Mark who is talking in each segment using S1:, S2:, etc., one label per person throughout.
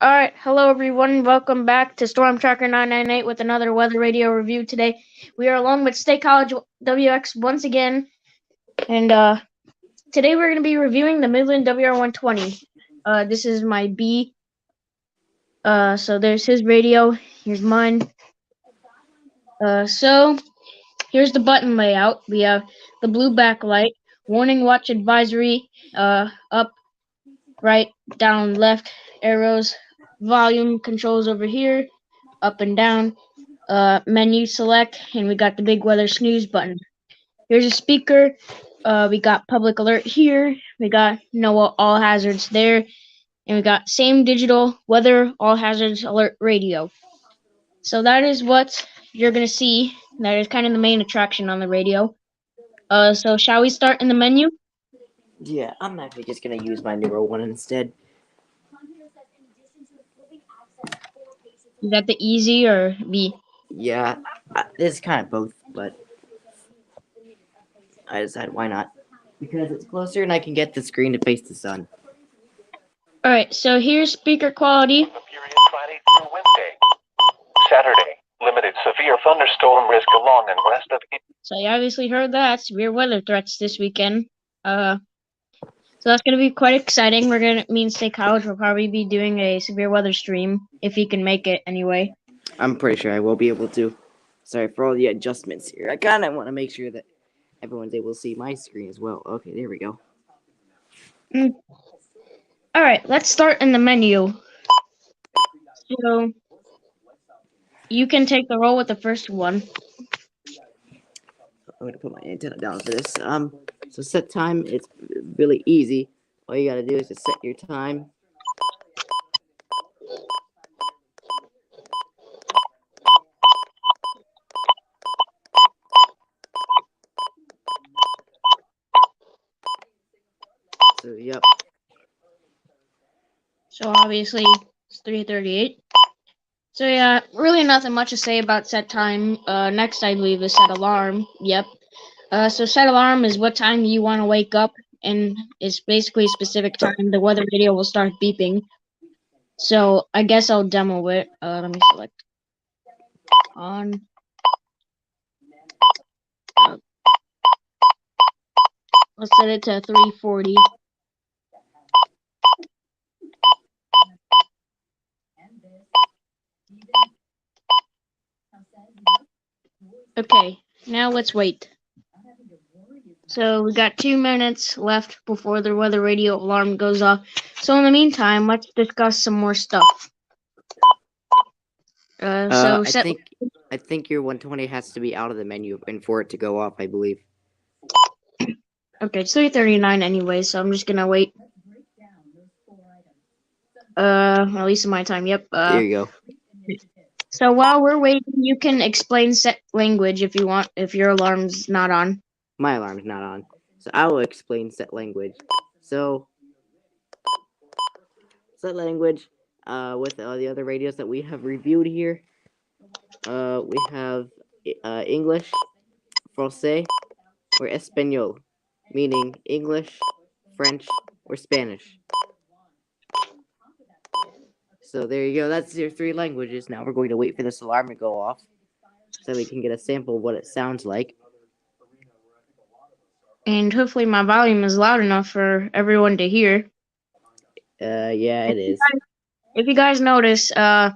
S1: All right, hello everyone. Welcome back to Storm Tracker 998 with another weather radio review today. We are along with State College WX once again, and today we're going to be reviewing the Midland WR120. This is my B. So there's his radio. Here's mine. So here's the button layout. We have the blue backlight, warning, watch advisory, up, right, down, left, arrows, volume controls over here, up and down. Menu select, and we got the big weather snooze button. Here's a speaker. We got public alert here. We got no all hazards there, and we got same digital weather all hazards alert radio. So that is what you're gonna see. That is kind of the main attraction on the radio. So shall we start in the menu?
S2: Yeah, I'm actually just gonna use my newer one instead.
S1: Is that the easy or B?
S2: Yeah, it's kind of both, but I decided why not. Because it's closer and I can get the screen to face the sun.
S1: All right. So here's speaker quality.
S3: Period Friday through Wednesday. Saturday, limited severe thunderstorm risk along and west of.
S1: So you obviously heard that severe weather threats this weekend. So that's gonna be quite exciting. Me and State College will probably be doing a severe weather stream if he can make it anyway.
S2: I'm pretty sure I will be able to. Sorry for all the adjustments here. I kind of want to make sure that everyone's able to see my screen as well. Okay, there we go.
S1: All right, let's start in the menu. So you can take the roll with the first one.
S2: I'm gonna put my antenna down for this. So set time. It's really easy. All you gotta do is just set your time. So yep.
S1: So obviously it's 3:38. So yeah, really nothing much to say about set time. Next I believe is set alarm. Yep. So set alarm is what time you want to wake up, and it's basically a specific time the weather radio will start beeping. So I guess I'll demo it. Let me select on. Let's set it to 3:40. Okay, now let's wait. So we got 2 minutes left before the weather radio alarm goes off. So in the meantime, let's discuss some more stuff.
S2: I think your 120 has to be out of the menu and for it to go off, I believe.
S1: Okay, it's 3:39 anyway, so I'm just gonna wait. At least in my time. Yep.
S2: There you go.
S1: So while we're waiting, you can explain set language if you want, if your alarm's not on.
S2: My alarm's not on. So I will explain set language. So set language, with the other radios that we have reviewed here, we have English, Francais, or Espanol, meaning English, French, or Spanish. So there you go. That's your three languages. Now we're going to wait for this alarm to go off so we can get a sample of what it sounds like.
S1: And hopefully my volume is loud enough for everyone to hear.
S2: Yeah, it is.
S1: If you guys notice, our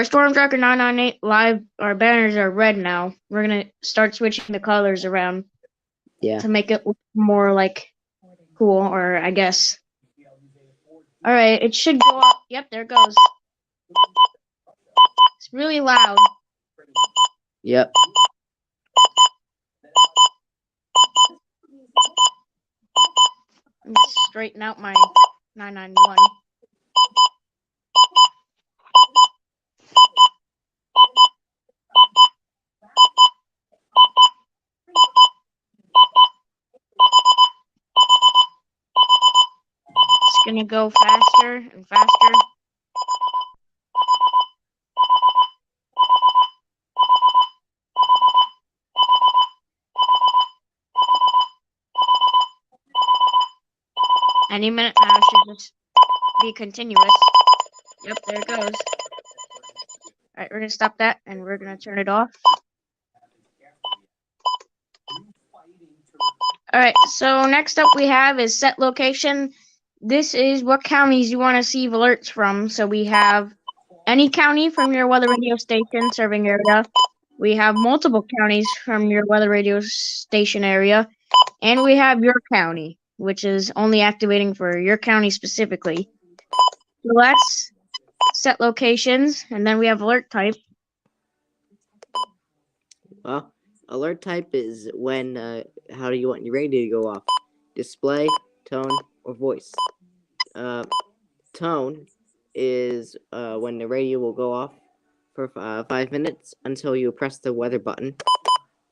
S1: Storm Tracker 998 live, our banners are red now. We're gonna start switching the colors around.
S2: Yeah.
S1: To make it look more like cool, or I guess. Alright, it should go up. Yep, there it goes. It's really loud.
S2: Yep.
S1: Let me straighten out my 991. It's gonna go faster and faster. Any minute now, it should just be continuous. Yep, there it goes. Alright, we're gonna stop that and we're gonna turn it off. Alright, so next up we have is set location. This is what counties you want to receive alerts from. So we have any county from your weather radio station serving area. We have multiple counties from your weather radio station area. And we have your county, which is only activating for your county specifically. So let's set locations, and then we have alert type.
S2: Well, alert type is when, how do you want your radio to go off? Display, tone, or voice. Tone is when the radio will go off for 5 minutes until you press the weather button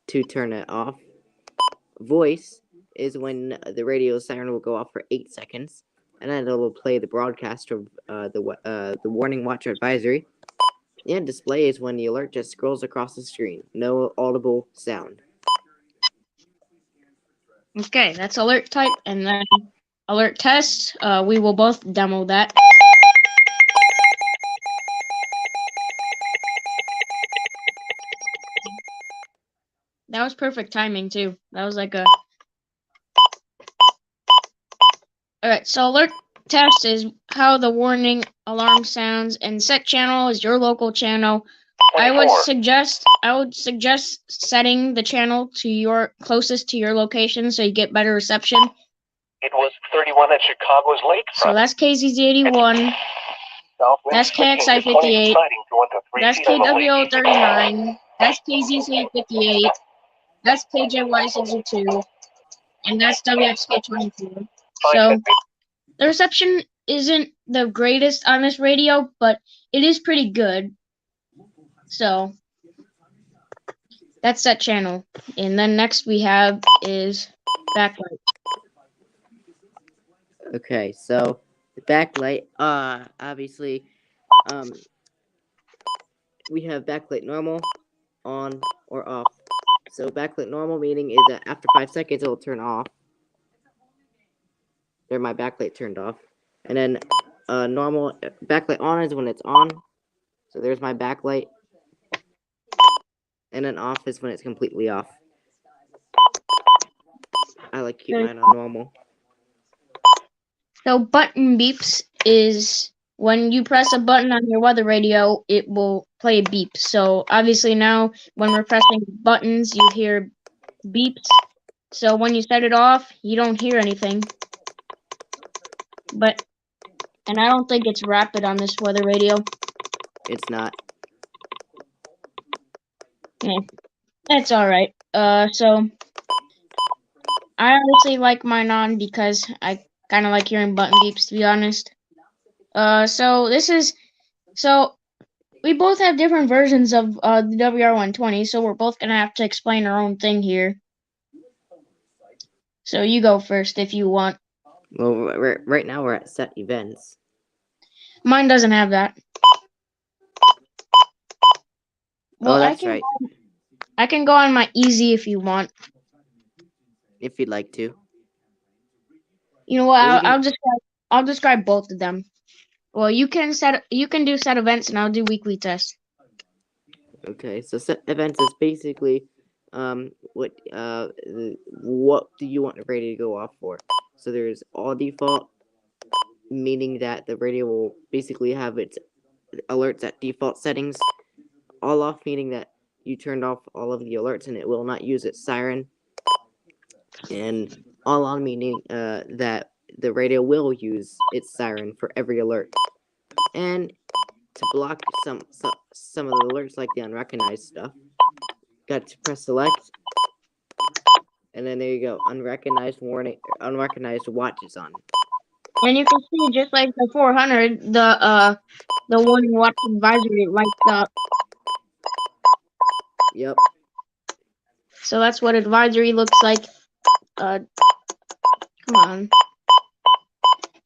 S2: to turn it off. Voice is when the radio siren will go off for 8 seconds, and then it will play the broadcast of the warning, watch, or advisory. And display is when the alert just scrolls across the screen. No audible sound.
S1: Okay, that's alert type, and then alert test. We will both demo that. That was perfect timing too. That was like a... Alright, so alert test is how the warning alarm sounds, and set channel is your local channel. I would
S3: 24.
S1: suggest setting the channel to your closest to your location so you get better reception.
S3: It was 31 at Chicago's lakefront.
S1: So that's KZZ81.
S3: Southwind
S1: That's
S3: 15 to 20,
S1: KXI58.
S3: sliding to 1 to 3
S1: That's
S3: feet on the lake.
S1: KWO39. That's KZC58. That's KJY62. And that's WXK24. So the reception isn't the greatest on this radio, but it is pretty good. So that's that channel. And then next we have is backlight.
S2: Okay, so the backlight, obviously, we have backlight normal, on, or off. So backlight normal meaning is that after 5 seconds it will turn off. There, my backlight turned off. And then normal backlight on is when it's on. So there's my backlight. And then off is when it's completely off. I like to keep mine on normal.
S1: So button beeps is when you press a button on your weather radio, it will play a beep. So obviously now when we're pressing buttons, you hear beeps. So when you set it off, you don't hear anything. And I don't think it's rapid on this weather radio.
S2: It's not.
S1: Yeah, that's alright. So I honestly like mine on because I kind of like hearing button beeps, to be honest. So we both have different versions of the WR120, so we're both gonna have to explain our own thing here. So you go first if you want.
S2: Well, right now we're at set events.
S1: Mine doesn't have that. Well,
S2: that's right.
S1: I can go on my easy if you want.
S2: If you'd like to.
S1: You know what? I'll describe both of them. Well, you can do set events, and I'll do weekly tests.
S2: Okay, so set events is basically what do you want the radio to go off for? So there's all default, meaning that the radio will basically have its alerts at default settings. All off, meaning that you turned off all of the alerts and it will not use its siren. And all on, meaning that the radio will use its siren for every alert. And to block some of the alerts, like the unrecognized stuff, got to press select, and then there you go, unrecognized warning, unrecognized watch is on.
S1: And you can see, just like the 400, the warning watch advisory lights up.
S2: Yep.
S1: So that's what advisory looks like. Come on.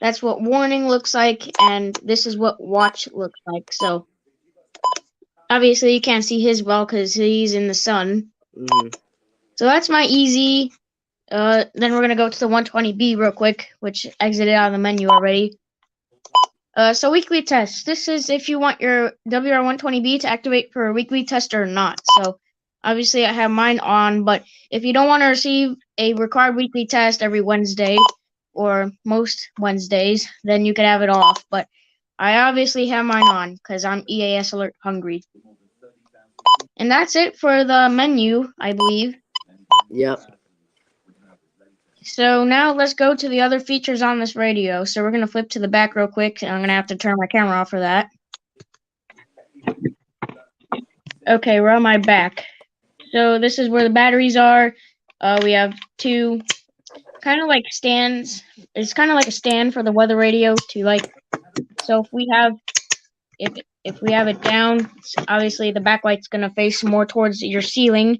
S1: That's what warning looks like, and this is what watch looks like. So obviously you can't see his well because he's in the sun. So that's my easy. Then we're gonna go to the 120B real quick, which exited out of the menu already. So weekly tests. This is if you want your WR120B to activate for a weekly test or not. So obviously I have mine on, but if you don't want to receive a required weekly test every Wednesday or most Wednesdays, then you can have it off. But I obviously have mine on because I'm EAS alert hungry. And that's it for the menu, I believe.
S2: Yep.
S1: So now let's go to the other features on this radio. So we're going to flip to the back real quick. And I'm going to have to turn my camera off for that. Okay, we're on my back. So this is where the batteries are. We have two kind of like stands. It's kind of like a stand for the weather radio to like. So if we have it down, obviously the backlight's going to face more towards your ceiling.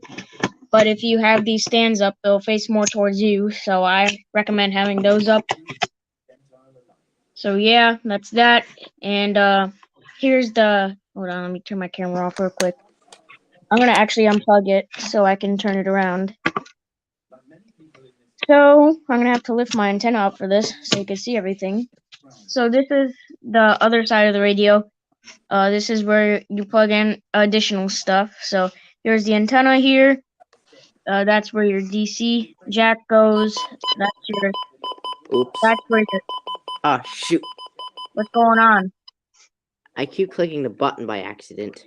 S1: But if you have these stands up, they'll face more towards you. So I recommend having those up. So yeah, that's that. And here's the. Hold on, let me turn my camera off real quick. I'm gonna actually unplug it so I can turn it around. So I'm gonna have to lift my antenna up for this so you can see everything. So this is the other side of the radio. This is where you plug in additional stuff. So here's the antenna here. That's where your DC jack goes.
S2: Oops.
S1: That's where your.
S2: Ah, shoot.
S1: What's going on?
S2: I keep clicking the button by accident.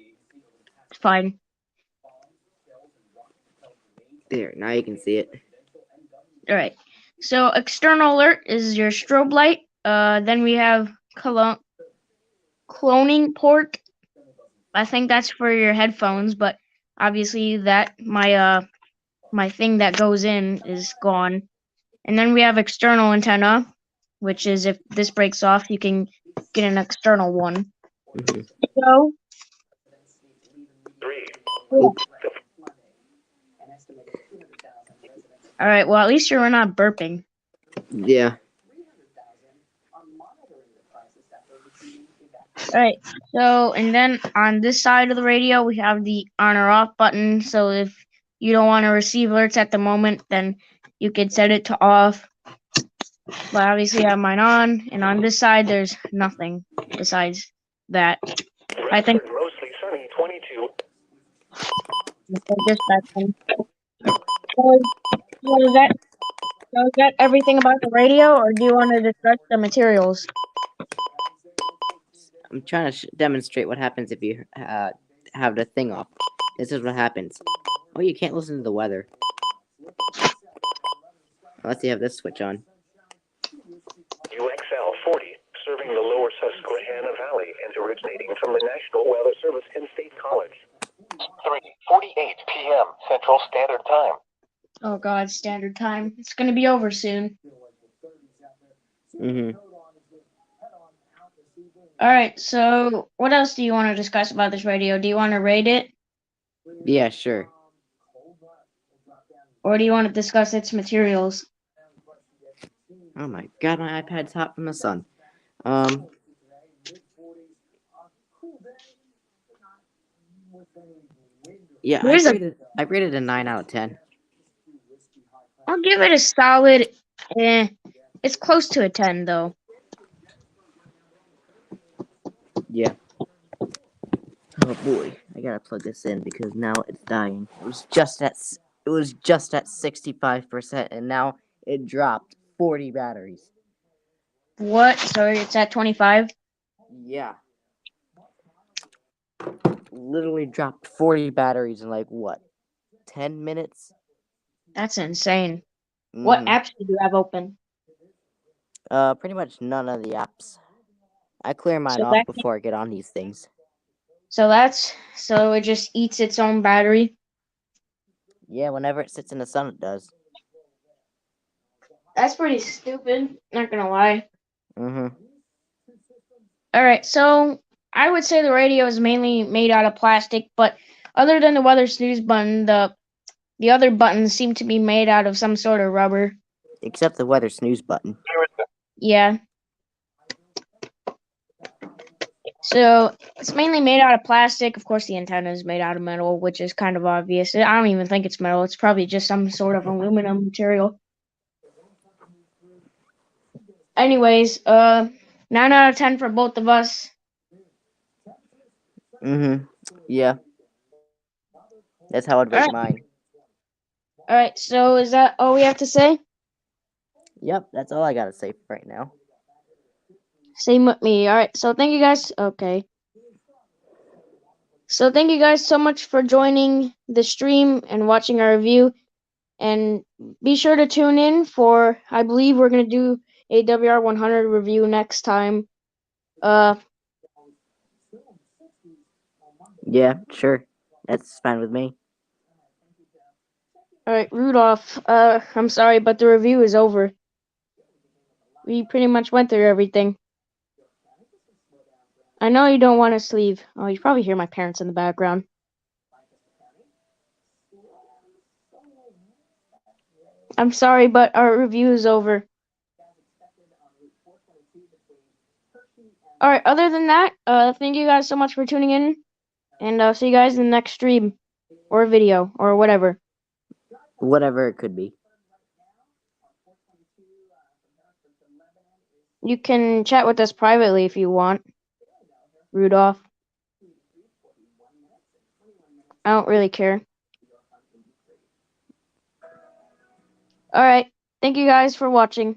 S1: It's fine.
S2: There, now you can see it.
S1: All right. So external alert is your strobe light. Then we have cloning port. I think that's for your headphones, but obviously that my thing that goes in is gone. And then we have external antenna, which is if this breaks off, you can get an external one.
S2: Mm-hmm.
S1: So.
S3: 3.
S2: Oops.
S1: All right. Well, at least you're not burping.
S2: Yeah.
S1: All right. So, and then on this side of the radio, we have the on or off button. So if you don't want to receive alerts at the moment, then you could set it to off. But obviously I have mine on, and on this side there's nothing besides that. I think
S3: Mostly sunny 22.
S1: this back then. So is that everything about the radio, or do you want to discuss the materials?
S2: I'm trying to demonstrate what happens if you have the thing off. This is what happens. Oh, you can't listen to the weather. Unless you have this switch on.
S3: UXL 40, serving the lower Susquehanna Valley and originating from the National Weather Service in State College. 3:48 p.m. Central Standard Time.
S1: Oh God, standard time. It's gonna be over soon.
S2: Mm-hmm.
S1: All right. So what else do you want to discuss about this radio? Do you want to rate it,
S2: Yeah, sure.
S1: or do you want to discuss its materials?
S2: Oh my god, my iPad's hot from the sun. Yeah, I rated a 9 out of 10.
S1: I'll give it a solid. It's close to a 10 though.
S2: Yeah. Oh boy, I gotta plug this in because now it's dying. It was just at 65%, and now it dropped 40 batteries.
S1: What? So it's at 25?
S2: Yeah. Literally dropped 40 batteries in like what? 10 minutes?
S1: That's insane. What apps do you have open?
S2: Pretty much none of the apps. I clear mine off before I get on these things.
S1: So it just eats its own battery?
S2: Yeah, whenever it sits in the sun, it does.
S1: That's pretty stupid, not gonna lie.
S2: Mm-hmm.
S1: Alright, so I would say the radio is mainly made out of plastic, but other than the weather snooze button, the other buttons seem to be made out of some sort of rubber.
S2: Except the weather snooze button.
S1: Yeah. So it's mainly made out of plastic. Of course, the antenna is made out of metal, which is kind of obvious. I don't even think it's metal. It's probably just some sort of aluminum material. Anyways, the 9 out of 10 for both of us.
S2: Yeah. That's how I'd rate
S1: Alright.
S2: mine.
S1: Alright, so is that all we have to say?
S2: Yep, that's all I gotta say for right now.
S1: Same with me. Alright, so thank you guys. Okay. So thank you guys so much for joining the stream and watching our review. And be sure to tune in for, I believe we're going to do a WR100 review next time.
S2: Yeah, sure. That's fine with me.
S1: Alright, Rudolph, I'm sorry, but the review is over. We pretty much went through everything. I know you don't want us to leave. Oh, you probably hear my parents in the background. I'm sorry, but our review is over. Alright, other than that, thank you guys so much for tuning in. And I'll see you guys in the next stream. Or video. Or whatever.
S2: Whatever it could be.
S1: You can chat with us privately if you want. Rudolph. I don't really care. Alright. Thank you guys for watching.